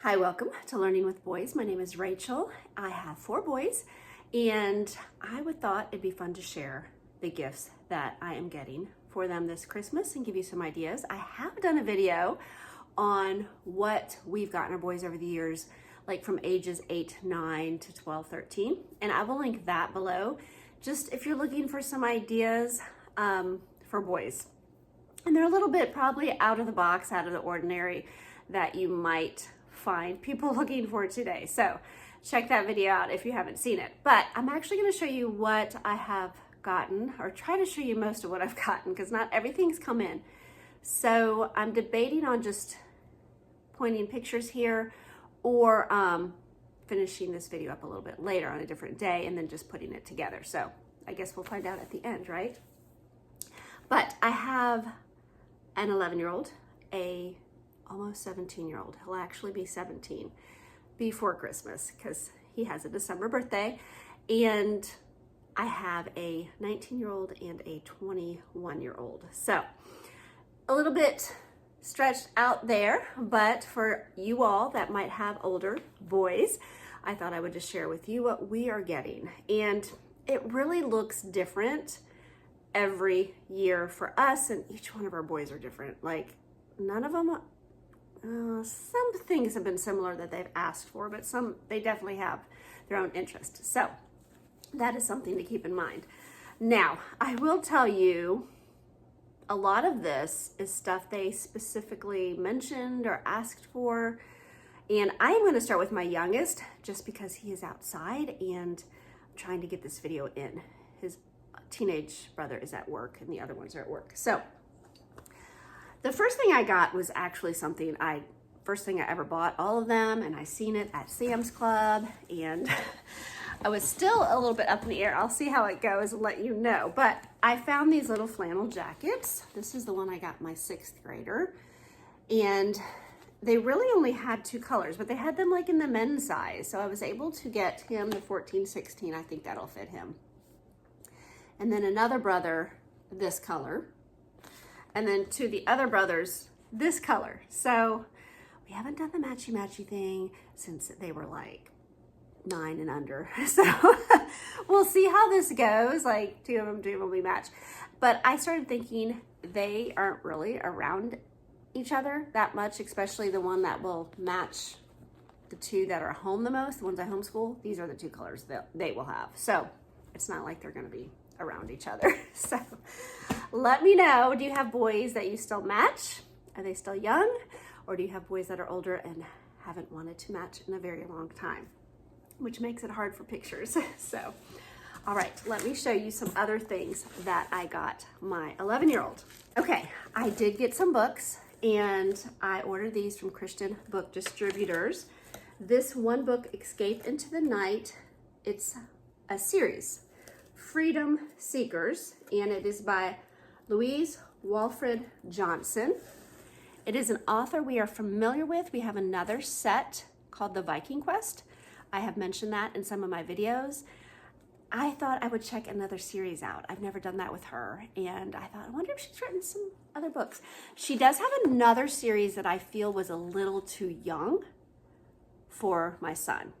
Hi, welcome to Learning with Boys. My name is Rachel. I have 4 boys, and I thought it'd be fun to share the gifts that I am getting for them this Christmas and give you some ideas. I have done a video on what we've gotten our boys over the years, like from ages 8, 9 to 12, 13, and I will link that below, just if you're looking for some ideas for boys. And they're a little bit probably out of the box, out of the ordinary, that you might find people looking for today. So check that video out if you haven't seen it. But I'm actually going to show you what I have gotten, or try to show you most of what I've gotten, because not everything's come in. So I'm debating on just pointing pictures here, or finishing this video up a little bit later on a different day and then just putting it together. So I guess we'll find out at the end, right? But I have an 11-year-old, a almost 17-year-old. He'll actually be 17 before Christmas because he has a December birthday. And I have a 19-year-old and a 21-year-old. So a little bit stretched out there, but for you all that might have older boys, I thought I would just share with you what we are getting. And it really looks different every year for us, and each one of our boys are different. Like, none of them, some things have been similar that they've asked for, but some, they definitely have their own interest. So that is something to keep in mind. Now, I will tell you, a lot of this is stuff they specifically mentioned or asked for. And I am going to start with my youngest, just because he is outside and I'm trying to get this video in. His teenage brother is at work and the other ones are at work. So the first thing I got was actually something first thing I ever bought, all of them, and I seen it at Sam's Club, and I was still a little bit up in the air. I'll see how it goes and let you know. But I found these little flannel jackets. This is the one I got my 6th grader, and they really only had 2 colors, but they had them like in the men's size. So I was able to get him the 14, 16. I think that'll fit him. And then another brother, this color. And then to the other brothers, this color. So we haven't done the matchy-matchy thing since they were like 9 and under. So we'll see how this goes. Like 2 of them will be matched. But I started thinking they aren't really around each other that much, especially the one that will match the 2 that are home the most, the ones I homeschool. These are the 2 colors that they will have. So it's not like they're going to be around each other. So let me know, do you have boys that you still match? Are they still young? Or do you have boys that are older and haven't wanted to match in a very long time, which makes it hard for pictures. So, all right, let me show you some other things that I got my 11-year-old. Okay, I did get some books, and I ordered these from Christian book distributors. This one book, Escape into the Night, it's a series, Freedom Seekers, and it is by Louise Walfred Johnson. It is an author we are familiar with. We have another set called The Viking Quest. I have mentioned that in some of my videos. I thought I would check another series out. I've never done that with her, and I thought, I wonder if she's written some other books. She does have another series that I feel was a little too young for my son,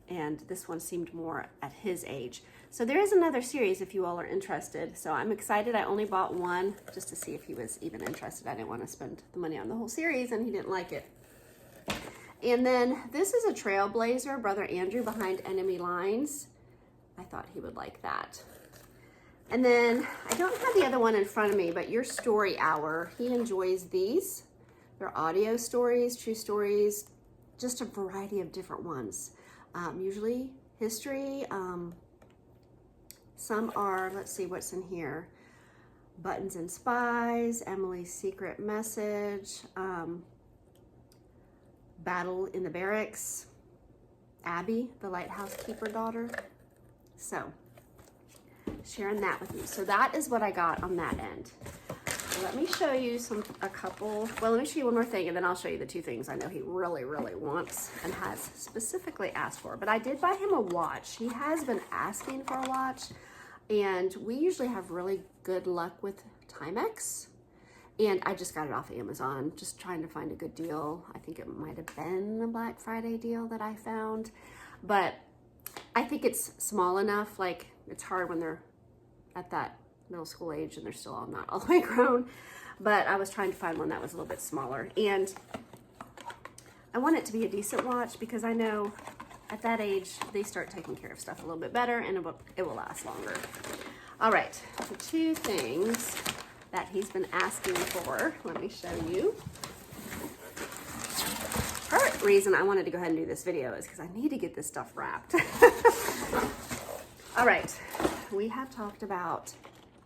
and this one seemed more at his age. So there is another series if you all are interested. So I'm excited. I only bought one just to see if he was even interested. I didn't want to spend the money on the whole series, and he didn't like it. And then this is a Trailblazer, Brother Andrew Behind Enemy Lines. I thought he would like that. And then I don't have the other one in front of me, but Your Story Hour. He enjoys these. They're audio stories, true stories, just a variety of different ones. Usually history. Some are, let's see what's in here. Buttons and Spies, Emily's Secret Message, Battle in the Barracks, Abby, the Lighthouse Keeper daughter. So, sharing that with you. So that is what I got on that end. Let me show you let me show you one more thing, and then I'll show you the 2 things I know he really, really wants and has specifically asked for. But I did buy him a watch. He has been asking for a watch, and we usually have really good luck with Timex. And I just got it off Amazon, just trying to find a good deal. I think it might have been a Black Friday deal that I found, but I think it's small enough. Like, it's hard when they're at that middle school age and they're still all not all the way grown, but I was trying to find one that was a little bit smaller. And I want it to be a decent watch because I know at that age, they start taking care of stuff a little bit better and it will last longer. All right, the two things that he's been asking for. Let me show you. Part reason I wanted to go ahead and do this video is because I need to get this stuff wrapped. All right, we have talked about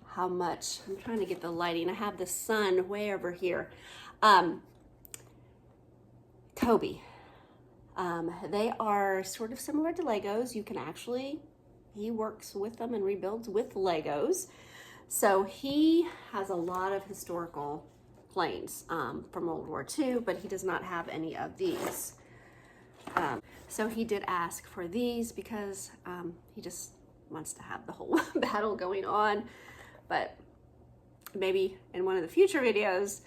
how much, I'm trying to get the lighting. I have the sun way over here. Kobe. They are sort of similar to Legos. You can actually, he works with them and rebuilds with Legos. So he has a lot of historical planes from World War II, but he does not have any of these. So he did ask for these because he just wants to have the whole battle going on. But maybe in one of the future videos,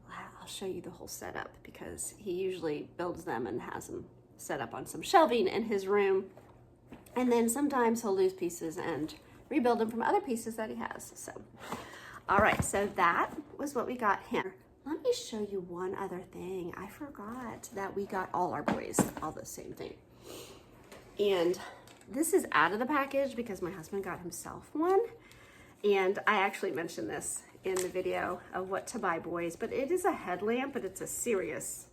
I'll show you the whole setup because he usually builds them and has them set up on some shelving in his room. And then sometimes he'll lose pieces and rebuild them from other pieces that he has. So, all right, so that was what we got him. Let me show you one other thing. I forgot that we got all our boys all the same thing. And this is out of the package because my husband got himself one. And I actually mentioned this in the video of what to buy boys, but it is a headlamp, but it's a serious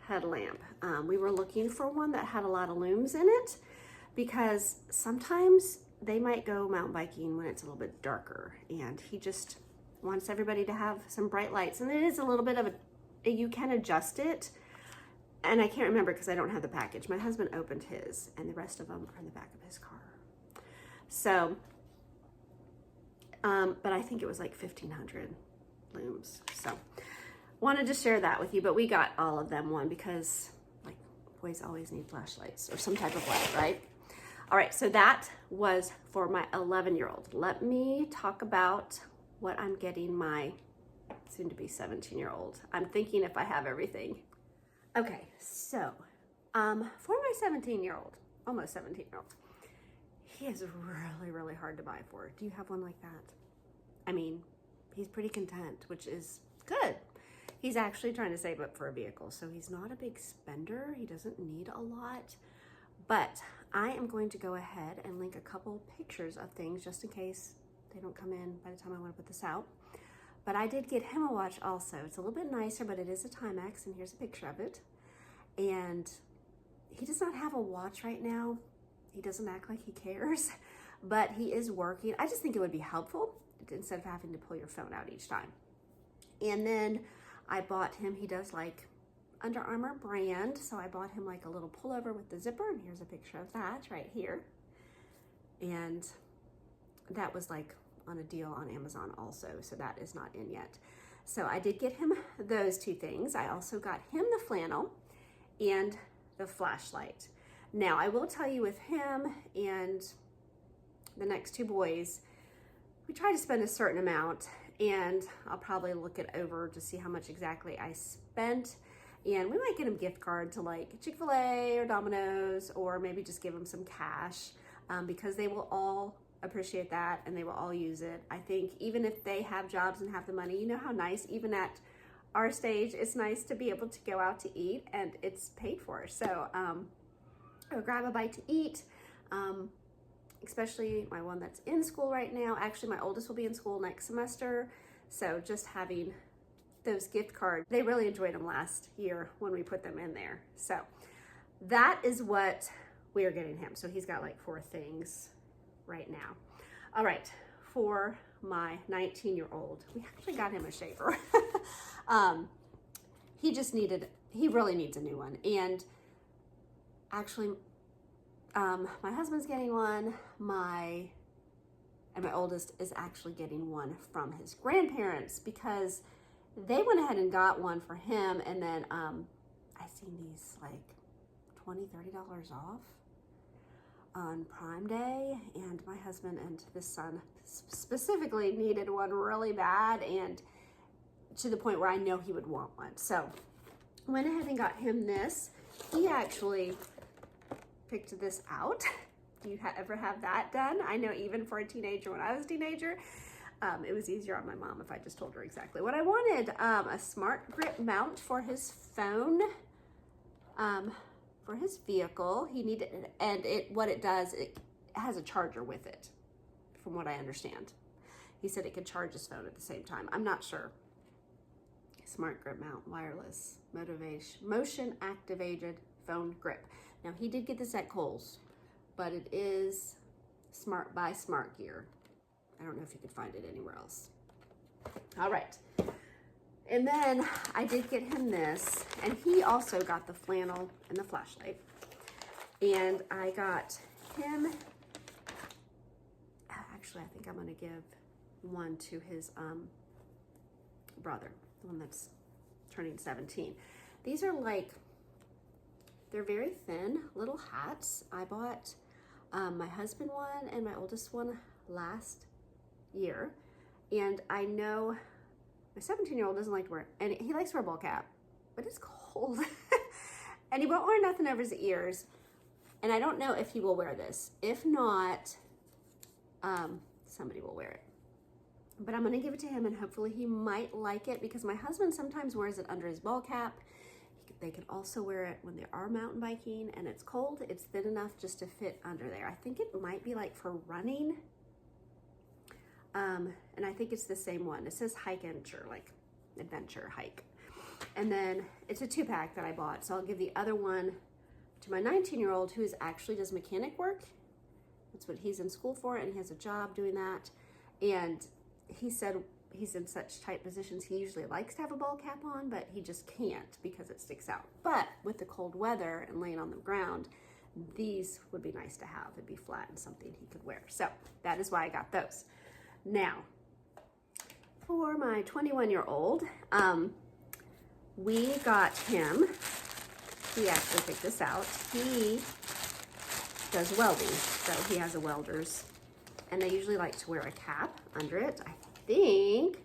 headlamp. We were looking for one that had a lot of looms in it because sometimes they might go mountain biking when it's a little bit darker, and he just wants everybody to have some bright lights. And it is a little bit of a, you can adjust it. And I can't remember because I don't have the package. My husband opened his and the rest of them are in the back of his car. So, but I think it was like 1,500 looms. So wanted to share that with you, but we got all of them one because like boys always need flashlights or some type of light, right? All right, so that was for my 11-year-old. Let me talk about what I'm getting my soon-to-be 17-year-old. I'm thinking if I have everything. Okay, so for my 17-year-old, almost 17-year-old, he is really, really hard to buy for. Do you have one like that? I mean, he's pretty content, which is good. He's actually trying to save up for a vehicle, so he's not a big spender. He doesn't need a lot. But I am going to go ahead and link a couple pictures of things just in case they don't come in by the time I want to put this out. But I did get him a watch also. It's a little bit nicer, but it is a Timex, and here's a picture of it. And he does not have a watch right now. He doesn't act like he cares, but he is working. I just think it would be helpful instead of having to pull your phone out each time. And then I bought him, he does like Under Armour brand, so I bought him like a little pullover with the zipper, and here's a picture of that right here. And that was like on a deal on Amazon also, so that is not in yet. So I did get him those two things. I also got him the flannel and the flashlight. Now I will tell you with him and the next two boys, we try to spend a certain amount, and I'll probably look it over to see how much exactly I spent. And we might get them gift card to like Chick-fil-A or Domino's, or maybe just give them some cash because they will all appreciate that and they will all use it. I think even if they have jobs and have the money, you know how nice, even at our stage, it's nice to be able to go out to eat and it's paid for. So I'll grab a bite to eat, especially my one that's in school right now. Actually, my oldest will be in school next semester. So just having those gift cards, they really enjoyed them last year when we put them in there. So that is what we are getting him. So he's got like 4 things right now. All right, for my 19-year-old, we actually got him a shaver. He really needs a new one. And actually, my husband's getting one, and my oldest is actually getting one from his grandparents because they went ahead and got one for him, and then I seen these like $20-$30 off on Prime Day, and my husband and his son specifically needed one really bad, and to the point where I know he would want one. So went ahead and got him this. He actually picked this out. Do you ever have that done? I know even for a teenager, when I was a teenager, it was easier on my mom if I just told her exactly what I wanted. A smart grip mount for his phone, for his vehicle. He needed, and what it does, it has a charger with it, from what I understand. He said it could charge his phone at the same time. I'm not sure. Smart grip mount, wireless, motion activated phone grip. Now he did get this at Kohl's, but it is Smart by Smart Gear. I don't know if you could find it anywhere else. All right. And then I did get him this, and he also got the flannel and the flashlight. And I got him, actually I think I'm gonna give one to his brother, the one that's turning 17. These are like, they're very thin little hats. I bought my husband one and my oldest one last year, and I know my 17-year-old doesn't like to wear, and he likes to wear a ball cap, but it's cold. And he won't wear nothing over his ears, and I don't know if he will wear this. If not, somebody will wear it. But I'm gonna give it to him, and hopefully he might like it, because my husband sometimes wears it under his ball cap. They can also wear it when they are mountain biking and it's cold. It's thin enough just to fit under there. I think it might be like for running. And I think it's the same one. It says hike adventure, like adventure hike. And then it's a 2-pack that I bought. So I'll give the other one to my 19-year-old, who actually does mechanic work. That's what he's in school for, and he has a job doing that. And he said he's in such tight positions, he usually likes to have a ball cap on, but he just can't because it sticks out. But with the cold weather and laying on the ground, these would be nice to have. It'd be flat and something he could wear. So that is why I got those. Now, for my 21-year-old, we got him, he actually picked this out. He does welding, so he has a welder's, and they usually like to wear a cap under it. I think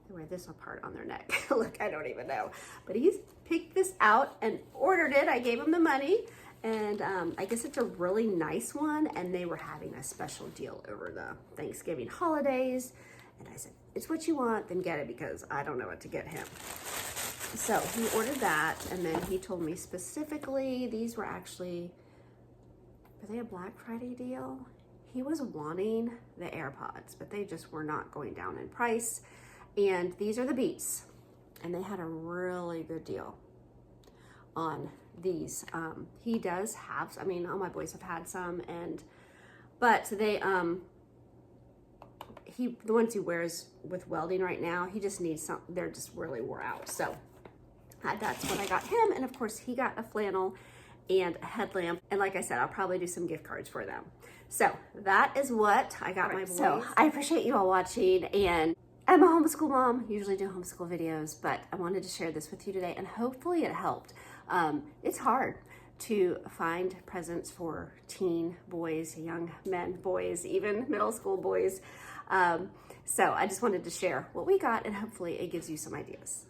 they wear this part on their neck. Look, I don't even know. But he's picked this out and ordered it. I gave him the money, and I guess it's a really nice one, and they were having a special deal over the Thanksgiving holidays. And I said, it's what you want, then get it, because I don't know what to get him. So he ordered that, and then he told me specifically, these were actually, were they a Black Friday deal? He was wanting the AirPods, but they just were not going down in price. And these are the Beats, and they had a really good deal on these. He does have, I mean, all my boys have had some, but they, the ones he wears with welding right now, he just needs some, they're just really wore out. So that's what I got him. And of course he got a flannel and a headlamp. And like I said, I'll probably do some gift cards for them. So that is what I got my boys. So I appreciate you all watching, and I'm a homeschool mom, usually do homeschool videos, but I wanted to share this with you today, and hopefully it helped. It's hard to find presents for teen boys, young men, boys, even middle school boys. So I just wanted to share what we got, and hopefully it gives you some ideas.